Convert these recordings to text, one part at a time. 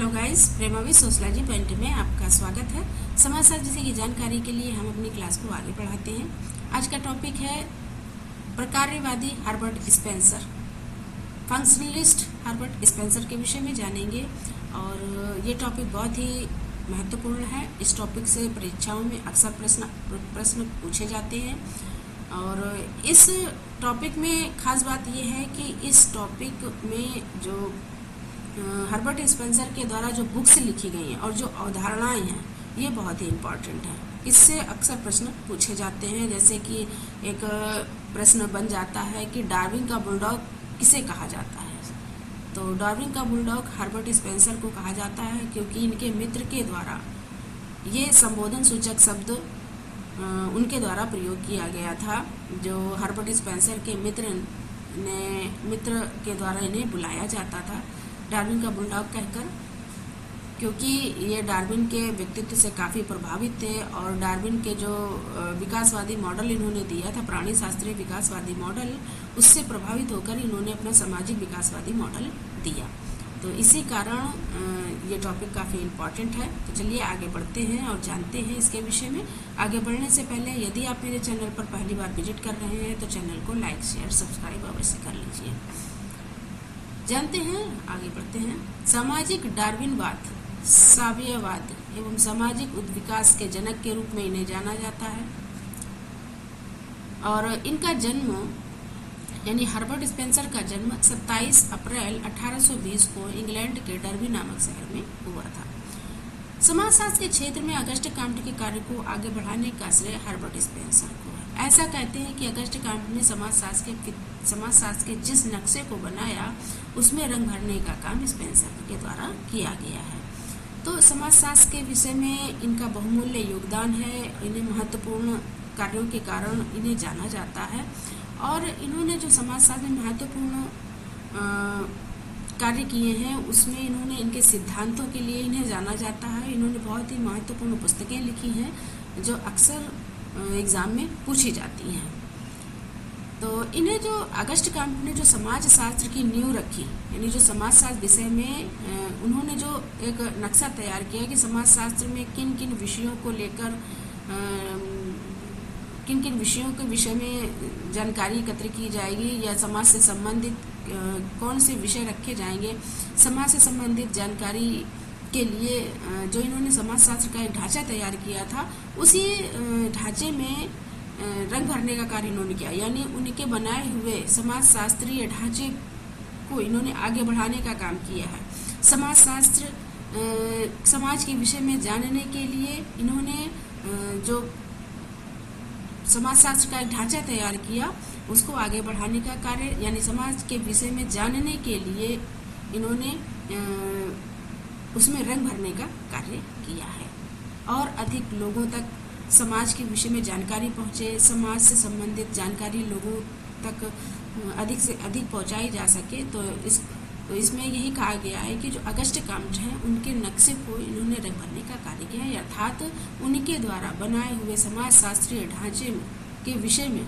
Hello guys, प्रेमावी sociology point में आपका स्वागत है। समाजशास्त्र की जानकारी के लिए हम अपनी क्लास को आगे बढ़ाते हैं। आज का टॉपिक है प्रकार्यवादी Herbert Spencer. Functionalist Herbert Spencer के विषय में जानेंगे और ये टॉपिक बहुत ही महत्वपूर्ण है। इस टॉपिक से परीक्षाओं में अक्सर प्रश्न पूछे जाते हैं और इस टॉपिक में खास बात यह है कि इस टॉपिक में जो हर्बर्ट स्पेंसर के द्वारा जो बुक्स लिखी गई हैं और जो अवधारणाएं हैं ये बहुत ही इम्पॉर्टेंट है। इससे अक्सर प्रश्न पूछे जाते हैं, जैसे कि एक प्रश्न बन जाता है कि डार्विन का बुलडॉग किसे कहा जाता है। तो डार्विन का बुलडॉग हर्बर्ट स्पेंसर को कहा जाता है क्योंकि इनके मित्र के द्वारा ये संबोधन सूचक शब्द उनके द्वारा प्रयोग किया गया था। जो हर्बर्ट स्पेंसर के मित्र के द्वारा इन्हें बुलाया जाता था डार्विन का बुलडॉग कहकर, क्योंकि ये डार्विन के व्यक्तित्व से काफ़ी प्रभावित थे और डार्विन के जो विकासवादी मॉडल इन्होंने दिया था, प्राणी शास्त्रीय विकासवादी मॉडल, उससे प्रभावित होकर इन्होंने अपना सामाजिक विकासवादी मॉडल दिया। तो इसी कारण ये टॉपिक काफ़ी इम्पॉर्टेंट है। तो चलिए आगे बढ़ते हैं और जानते हैं इसके विषय में। आगे बढ़ने से पहले यदि आप मेरे चैनल पर पहली बार विजिट कर रहे हैं तो चैनल को लाइक शेयर सब्सक्राइब अवश्य कर लीजिए। जानते हैं, आगे बढ़ते हैं। सामाजिक डार्विनवाद, साम्यवाद एवं सामाजिक उद्विकास के जनक के रूप में इन्हें जाना जाता है और इनका जन्म यानी हर्बर्ट स्पेंसर का जन्म 27 अप्रैल 1820 को इंग्लैंड के डर्बी नामक शहर में हुआ था। समाजशास्त्र के क्षेत्र में अगस्ट काम्ट के कार्य को आगे बढ़ाने का श्रेय हर्बर्ट स्पेंसर को है। ऐसा कहते हैं कि अगस्ट काम्ट ने समाजशास्त्र के जिस नक्शे को बनाया उसमें रंग भरने का काम स्पेंसर के द्वारा किया गया है। तो समाजशास्त्र के विषय में इनका बहुमूल्य योगदान है। इन्हें महत्वपूर्ण कार्यों के कारण इन्हें जाना जाता है और इन्होंने जो समाजशास्त्र में महत्वपूर्ण कार्य किए हैं उसमें इन्होंने इनके सिद्धांतों के लिए इन्हें जाना जाता है। इन्होंने बहुत ही महत्वपूर्ण पुस्तकें लिखी हैं जो अक्सर एग्ज़ाम में पूछी जाती हैं। तो इन्हें जो अगस्ट काम्ट ने जो समाजशास्त्र की नींव रखी, यानी जो समाजशास्त्र विषय में उन्होंने जो एक नक्शा तैयार किया कि समाजशास्त्र में किन किन विषयों को लेकर किन किन विषयों के विषय में जानकारी एकत्र की जाएगी या समाज से संबंधित कौन से विषय रखे जाएंगे। समाज से संबंधित जानकारी के लिए जो इन्होंने समाजशास्त्र का एक ढांचा तैयार किया था, उसी ढांचे में रंग भरने का कार्य इन्होंने किया, यानी उनके बनाए हुए समाजशास्त्रीय ढांचे को इन्होंने आगे बढ़ाने का काम किया है। समाजशास्त्र समाज के विषय में जानने के लिए इन्होंने जो समाजशास्त्र का एक ढांचा तैयार किया उसको आगे बढ़ाने का कार्य, यानी समाज के विषय में जानने के लिए इन्होंने उसमें रंग भरने का कार्य किया है और अधिक लोगों तक समाज के विषय में जानकारी पहुँचे, समाज से संबंधित जानकारी लोगों तक अधिक से अधिक पहुँचाई जा सके। तो इसमें यही कहा गया है कि जो अगस्ट काम्ट हैं उनके नक्शे को इन्होंने रंग भरने का कार्य किया है, अर्थात उनके द्वारा बनाए हुए समाजशास्त्रीय ढांचे के विषय में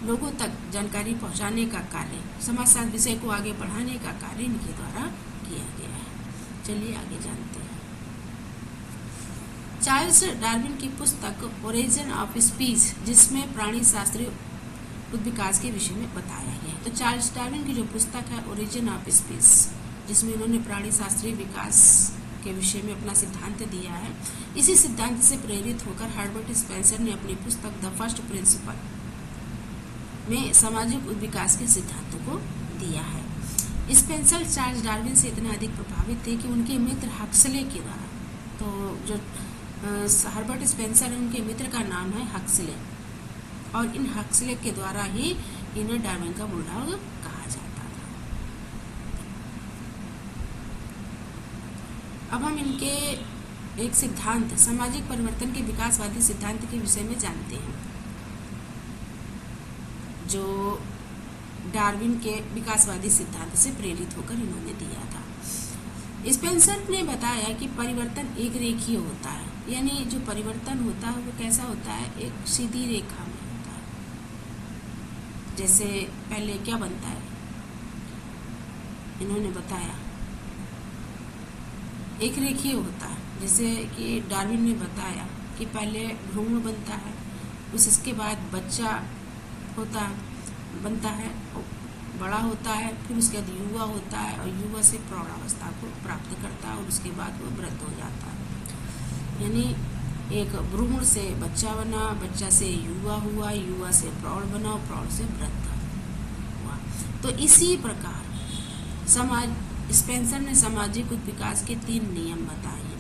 लोगों तक जानकारी पहुँचाने का कार्य, समाजशास्त्र विषय को आगे बढ़ाने का कार्य इनके द्वारा किया गया है। चलिए आगे जानते हैं। चार्ल्स डार्विन की पुस्तक ओरिजिन ऑफ स्पीसीज, जिसमें प्राणी शास्त्रीय उद्विकास के विषय में बताया गया है। तो चार्ल्स डार्विन की जो पुस्तक है ओरिजिन ऑफ स्पीसीज, जिसमें उन्होंने प्राणी शास्त्रीय विकास के विषय में अपना सिद्धांत दिया है, इसी सिद्धांत से प्रेरित होकर हर्बर्ट स्पेंसर ने अपनी पुस्तक द फर्स्ट प्रिंसिपल में सामाजिक उद्विकास के सिद्धांतों को दिया है। स्पेंसर चार्ल्स डार्विन से इतना अधिक प्रभावित थे कि उनके मित्र हक्सले के द्वारा, तो जो हर्बर्ट स्पेंसर है उनके मित्र का नाम है हक्सले और इन हक्सले के द्वारा ही इन्हें डार्विन का बुलडॉग कहा जाता था। अब हम इनके एक सिद्धांत सामाजिक परिवर्तन के विकासवादी सिद्धांत के विषय में जानते हैं जो डार्विन के विकासवादी सिद्धांत से प्रेरित होकर इन्होंने दिया था। स्पेंसर ने बताया कि परिवर्तन एक रेखीय होता है, यानी जो परिवर्तन होता है वो कैसा होता है, एक सीधी रेखा में होता है। जैसे पहले क्या बनता है, इन्होंने बताया एक रेखीय होता है। जैसे कि डार्विन ने बताया कि पहले भ्रूण बनता है, उसके बाद बच्चा बनता है, बड़ा होता है, फिर उसके बाद युवा होता है और युवा से प्रौढ़ावस्था को प्राप्त करता है और उसके बाद वो वृद्ध हो जाता है। यानी एक भ्रूण से बच्चा बना, बच्चा से युवा हुआ, युवा से प्रौढ़ बना और प्रौढ़ से वृद्ध हुआ। तो इसी प्रकार स्पेंसर ने सामाजिक विकास के 3 नियम बताए,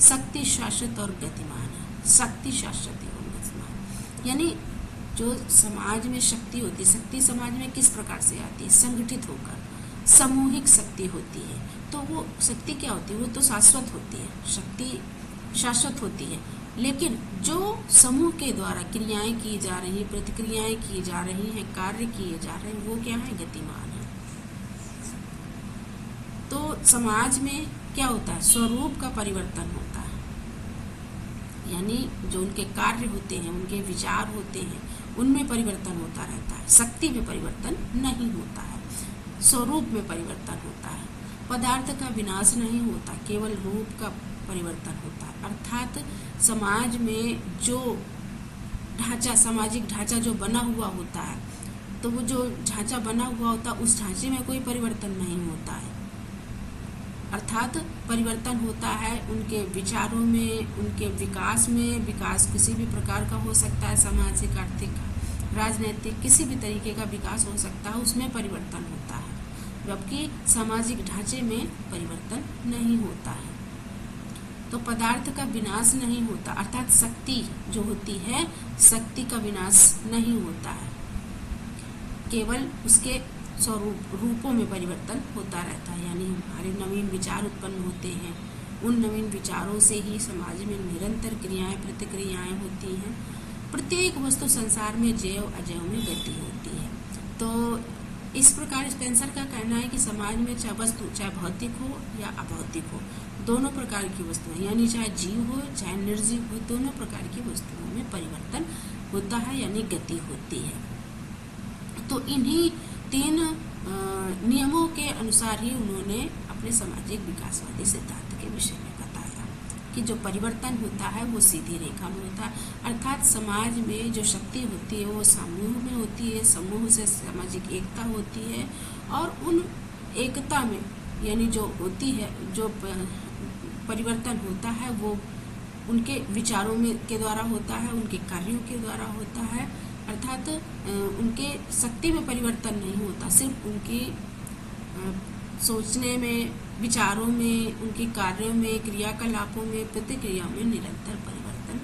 शक्ति, शाश्वत और गतिमान। शक्ति, शाश्वत एवं गतिमान, यानी जो समाज में शक्ति होती है, शक्ति समाज में किस प्रकार से आती है? संगठित होकर सामूहिक शक्ति होती है। तो वो शक्ति क्या होती है? वो तो शाश्वत होती है, शक्ति शाश्वत होती है, लेकिन जो समूह के द्वारा क्रियाएं की जा रही, प्रतिक्रियाएं की जा रही हैं, कार्य किए जा रहे हैं, वो क्या है? गतिमान है। तो समाज में क्या होता है? स्वरूप का परिवर्तन होता है, यानी जो उनके कार्य होते हैं, उनके विचार होते हैं, उनमें परिवर्तन होता रहता है। शक्ति में परिवर्तन नहीं होता है, स्वरूप में परिवर्तन होता है। पदार्थ का विनाश नहीं होता, केवल रूप का परिवर्तन होता है। अर्थात समाज में जो ढांचा, सामाजिक ढांचा जो बना हुआ होता है, तो वो जो ढांचा बना हुआ होता है, उस ढांचे में कोई परिवर्तन नहीं होता है। अर्थात परिवर्तन होता है उनके विचारों में, उनके विकास में। विकास किसी भी प्रकार का हो सकता है, सामाजिक, आर्थिक, राजनीतिक, किसी भी तरीके का विकास हो सकता है, उसमें परिवर्तन होता है, जबकि सामाजिक ढांचे में परिवर्तन नहीं होता है। तो पदार्थ का विनाश नहीं होता, अर्थात शक्ति जो होती है, शक्ति का विनाश नहीं होता है, केवल उसके स्वरूप, रूपों में परिवर्तन होता रहता है। यानी हमारे नवीन विचार उत्पन्न होते हैं, उन नवीन विचारों से ही समाज में निरंतर क्रियाएं, प्रतिक्रियाएं होती हैं। प्रत्येक वस्तु संसार में जैव अजैव में गति होती है। तो इस प्रकार स्पेंसर का कहना है कि समाज में चाहे वस्तु, चाहे भौतिक हो या अभौतिक हो, दोनों प्रकार की वस्तुएं, यानी चाहे जीव हो चाहे निर्जीव हो, दोनों प्रकार की वस्तुओं में परिवर्तन होता है, यानी गति होती है। तो इन्हीं 3 नियमों के अनुसार ही उन्होंने अपने सामाजिक विकासवादी सिद्धांत के विषय में बताया कि जो परिवर्तन होता है वो सीधी रेखा में होता है। अर्थात समाज में जो शक्ति होती है वो समूह में होती है, समूह से सामाजिक एकता होती है, और उन एकता में यानी जो होती है, जो परिवर्तन होता है वो उनके विचारों में के द्वारा होता है, उनके कार्यों के द्वारा होता है। अर्थात उनके शक्ति में परिवर्तन नहीं होता, सिर्फ उनकी सोचने में, विचारों में, उनके कार्यों में, क्रियाकलापों में, प्रतिक्रियाओं में निरंतर परिवर्तन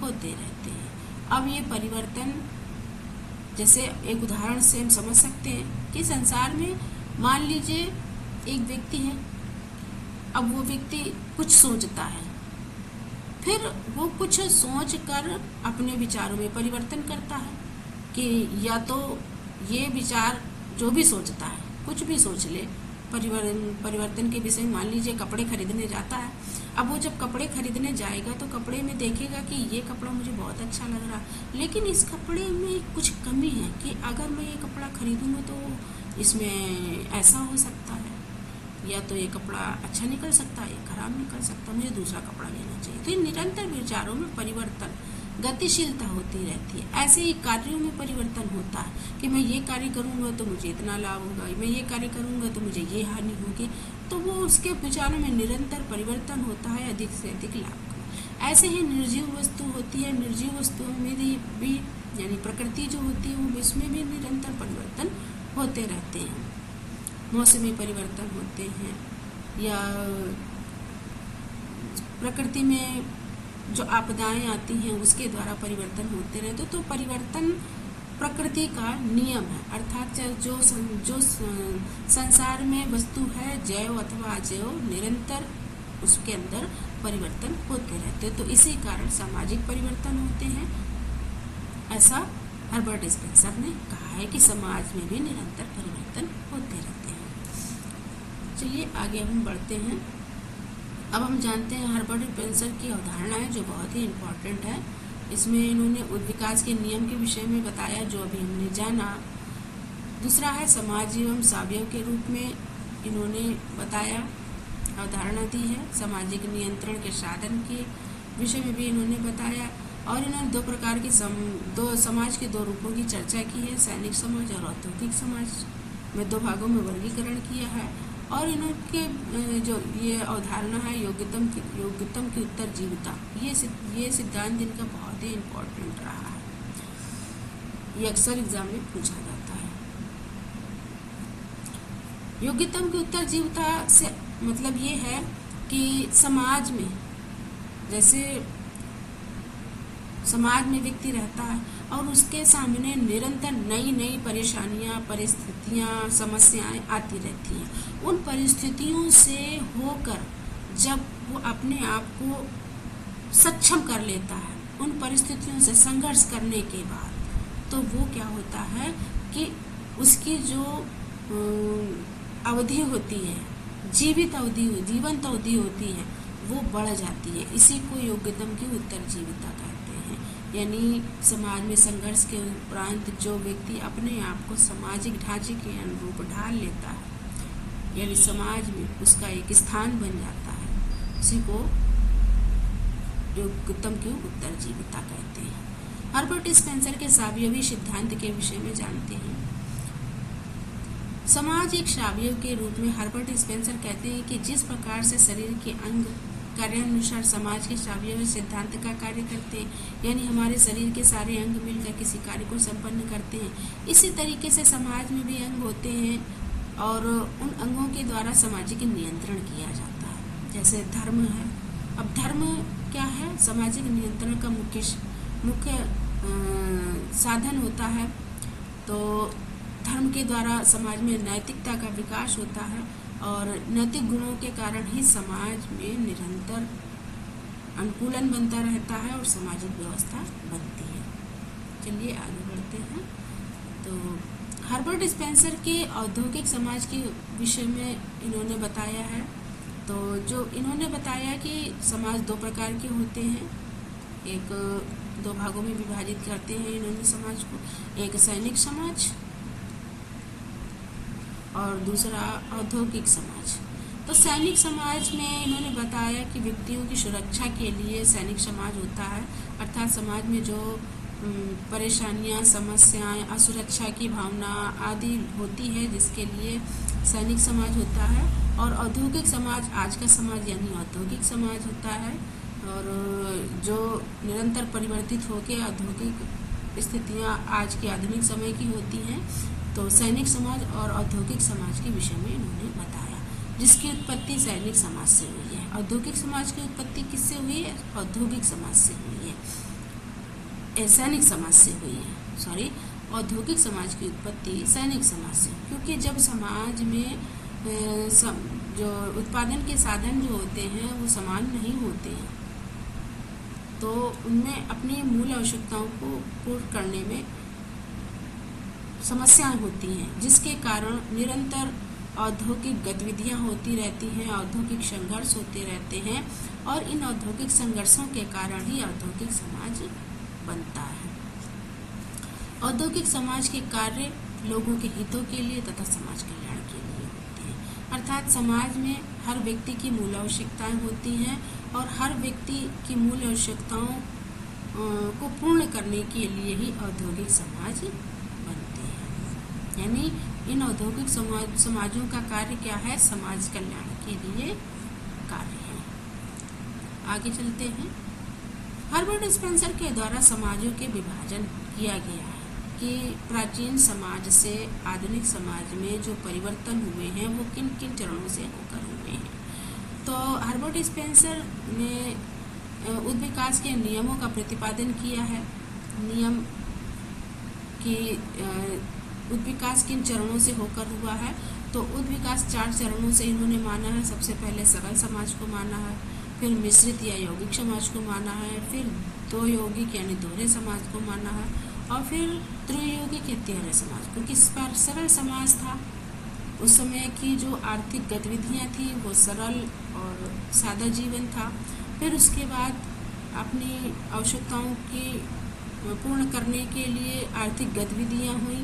होते रहते हैं। अब ये परिवर्तन, जैसे एक उदाहरण से हम समझ सकते हैं कि संसार में मान लीजिए एक व्यक्ति है, अब वो व्यक्ति कुछ सोचता है, फिर वो कुछ सोच कर अपने विचारों में परिवर्तन करता है कि या तो ये विचार जो भी सोचता है, कुछ भी सोच ले, परिवर्तन के विषय में मान लीजिए कपड़े खरीदने जाता है। अब वो जब कपड़े खरीदने जाएगा तो कपड़े में देखेगा कि ये कपड़ा मुझे बहुत अच्छा लग रहा है, लेकिन इस कपड़े में कुछ कमी है कि अगर मैं ये कपड़ा खरीदूंगा तो इसमें ऐसा हो सकता है, या तो ये कपड़ा अच्छा निकल सकता है, ये खराब निकल सकता है, मुझे दूसरा कपड़ा लेना चाहिए। तो ये निरंतर विचारों में परिवर्तन, गतिशीलता होती रहती है। ऐसे ही कार्यों में परिवर्तन होता है कि मैं ये कार्य करूँगा तो मुझे इतना लाभ होगा, मैं ये कार्य करूँगा तो मुझे ये हानि होगी। तो वो उसके विचारों में निरंतर परिवर्तन होता है, अधिक से अधिक लाभ का। ऐसे ही निर्जीव वस्तु होती है, निर्जीव वस्तुओं में भी यानी प्रकृति जो होती है वो इसमें भी निरंतर परिवर्तन होते रहते हैं। मौसमी परिवर्तन होते हैं, या प्रकृति में जो आपदाएं आती हैं उसके द्वारा परिवर्तन होते रहते। तो परिवर्तन प्रकृति का नियम है। अर्थात जो संसार में वस्तु है, जैव अथवा अजैव, निरंतर उसके अंदर परिवर्तन होते रहते। तो इसी कारण सामाजिक परिवर्तन होते हैं। ऐसा हर्बर्ट स्पेंसर ने कहा है कि समाज में भी निरंतर परिवर्तन होते रहते हैं। चलिए आगे हम बढ़ते हैं। अब हम जानते हैं हर्बर्ट स्पेंसर की अवधारणाएं जो बहुत ही इम्पोर्टेंट है। इसमें इन्होंने विकास के नियम के विषय में बताया जो अभी हमने जाना। दूसरा है समाज एवं सावयव के रूप में इन्होंने बताया अवधारणा दी है। सामाजिक नियंत्रण के साधन के विषय में भी इन्होंने बताया और इन्होंने दो प्रकार के समाज के दो रूपों की चर्चा की है, सैनिक समाज और औद्योगिक समाज में दो भागों में वर्गीकरण किया है। और इनके जो ये अवधारणा है योग्यतम की उत्तरजीविता, ये सिद्धांत इनका बहुत ही इम्पोर्टेंट रहा है, ये अक्सर एग्जाम में पूछा जाता है। योग्यतम की उत्तरजीविता से मतलब ये है कि समाज में, जैसे समाज में व्यक्ति रहता है और उसके सामने निरंतर नई नई परेशानियां, परिस्थितियां, समस्याएं आती रहती हैं। उन परिस्थितियों से होकर जब वो अपने आप को सक्षम कर लेता है, उन परिस्थितियों से संघर्ष करने के बाद, तो वो क्या होता है कि उसकी जो अवधि होती है, जीवंत अवधि होती है, वो बढ़ जाती है। इसी को योग्यतम की उत्तरजीविता कहते हैं। यानी समाज में संघर्ष के उपरांत जो व्यक्ति अपने आप को सामाजिक ढांचे के अनुरूप ढाल लेता है, यानी समाज में उसका एक स्थान बन जाता है, उसी को योग्यतम की उत्तरजीविता कहते हैं। हर्बर्ट स्पेंसर के सावयवी सिद्धांत के विषय में जानते हैं। समाज एक सावयव के रूप में हर्बर्ट स्पेंसर कहते हैं कि जिस प्रकार से शरीर के अंग कार्यानुसार समाज के सावयवी सिद्धांत का कार्य करते हैं, यानी हमारे शरीर के सारे अंग मिलकर किसी कार्य को संपन्न करते हैं, इसी तरीके से समाज में भी अंग होते हैं और उन अंगों के द्वारा सामाजिक नियंत्रण किया जाता है। जैसे धर्म है। अब धर्म क्या है? सामाजिक नियंत्रण का मुख्य साधन होता है। तो धर्म के द्वारा समाज में नैतिकता का विकास होता है और नैतिक गुणों के कारण ही समाज में निरंतर अनुकूलन बनता रहता है और सामाजिक व्यवस्था बनती है। चलिए आगे बढ़ते हैं। तो हर्बर्ट स्पेंसर के औद्योगिक समाज के विषय में इन्होंने बताया है। तो जो इन्होंने बताया कि समाज दो प्रकार के होते हैं, एक दो भागों में विभाजित करते हैं इन्होंने समाज को, एक सैनिक समाज और दूसरा औद्योगिक समाज। तो सैनिक समाज में इन्होंने बताया कि व्यक्तियों की सुरक्षा के लिए सैनिक समाज होता है, अर्थात समाज में जो परेशानियां, समस्याएं, असुरक्षा की भावना आदि होती है, जिसके लिए सैनिक समाज होता है। और औद्योगिक समाज आज का समाज यानी औद्योगिक समाज होता है और जो निरंतर परिवर्तित होकर औद्योगिक स्थितियां आज के आधुनिक समय की होती हैं। तो सैनिक समाज और औद्योगिक समाज के विषय में इन्होंने बताया, जिसकी उत्पत्ति सैनिक समाज से हुई है। औद्योगिक समाज की उत्पत्ति किससे हुई है? औद्योगिक समाज से हुई है, सैनिक समाज से हुई है। सॉरी, औद्योगिक समाज की उत्पत्ति सैनिक समाज से, क्योंकि जब समाज में जो उत्पादन के साधन जो होते हैं वो समान नहीं होते हैं, तो उनमें अपनी मूल आवश्यकताओं को पूर्ण करने में समस्याएं होती हैं, जिसके कारण निरंतर औद्योगिक गतिविधियां होती रहती हैं, औद्योगिक संघर्ष होते रहते हैं और इन औद्योगिक संघर्षों के कारण ही औद्योगिक समाज बनता है। औद्योगिक समाज के कार्य लोगों के हितों के लिए तथा समाज कल्याण के लिए होते हैं, अर्थात समाज में हर व्यक्ति की मूल आवश्यकताएं होती हैं और हर व्यक्ति की मूल आवश्यकताओं को पूर्ण करने के लिए ही औद्योगिक समाज बनते हैं। यानी इन औद्योगिक समाजों का कार्य क्या है? समाज कल्याण के लिए कार्य है। आगे चलते हैं। हर्बर्ट स्पेंसर के द्वारा समाजों के विभाजन किया गया है कि प्राचीन समाज से आधुनिक समाज में जो परिवर्तन हुए हैं वो किन किन चरणों से होकर हुए हैं। तो हर्बर्ट स्पेंसर ने उद्विकास के नियमों का प्रतिपादन किया है। नियम की उद्विकास किन चरणों से होकर हुआ है? तो उद्विकास 4 चरणों से इन्होंने माना है। सबसे पहले सरल समाज को माना है, फिर मिश्रित या यौगिक समाज को माना है, फिर 2 यौगिक यानी दोहरे समाज को माना है और फिर त्रियौगिक या तिहरे समाज। क्योंकि सरल समाज था, उस समय की जो आर्थिक गतिविधियां थी वो सरल और सादा जीवन था। फिर उसके बाद अपनी आवश्यकताओं की पूर्ण करने के लिए आर्थिक गतिविधियां हुई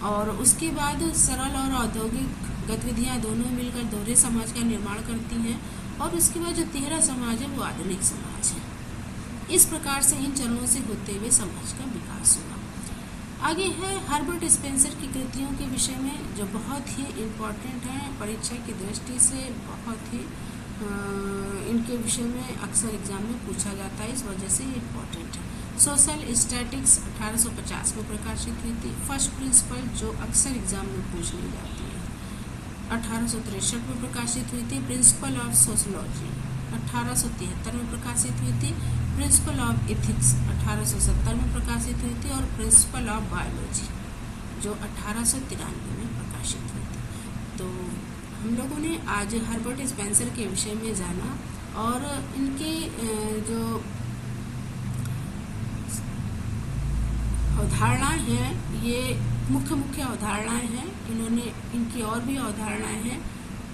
और उसके बाद सरल और औद्योगिक गतिविधियाँ दोनों मिलकर दोहरे समाज का निर्माण करती हैं और उसके बाद जो तीसरा समाज है वो आधुनिक समाज है। इस प्रकार से इन चरणों से होते हुए समाज का विकास हुआ। आगे है हर्बर्ट स्पेंसर की कृतियों के विषय में, जो बहुत ही इम्पोर्टेंट है परीक्षा की दृष्टि से, बहुत ही इनके विषय में अक्सर एग्जाम में पूछा जाता है, इस वजह से इम्पोर्टेंट है। सोशल स्टैटिक्स 1850 में प्रकाशित हुई थी। फर्स्ट प्रिंसिपल, जो अक्सर एग्जाम में पूछ ली जाती है, 1863 में प्रकाशित हुई थी। प्रिंसिपल ऑफ सोशोलॉजी 1873 में प्रकाशित हुई थी। प्रिंसिपल ऑफ एथिक्स 1870 में प्रकाशित हुई थी और प्रिंसिपल ऑफ बायोलॉजी जो 1893 में प्रकाशित हुई थी। तो हम लोगों ने आज हर्बर्ट स्पेंसर के विषय में जाना और इनके जो अवधारणाएं हैं, ये मुख्य अवधारणाएं हैं। इन्होंने इनकी और भी अवधारणाएं हैं,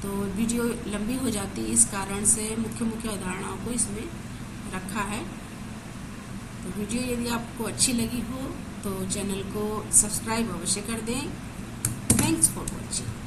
तो वीडियो लंबी हो जाती है, इस कारण से मुख्य अवधारणाओं को इसमें रखा है। तो वीडियो यदि आपको अच्छी लगी हो तो चैनल को सब्सक्राइब अवश्य कर दें। Thanks for watching.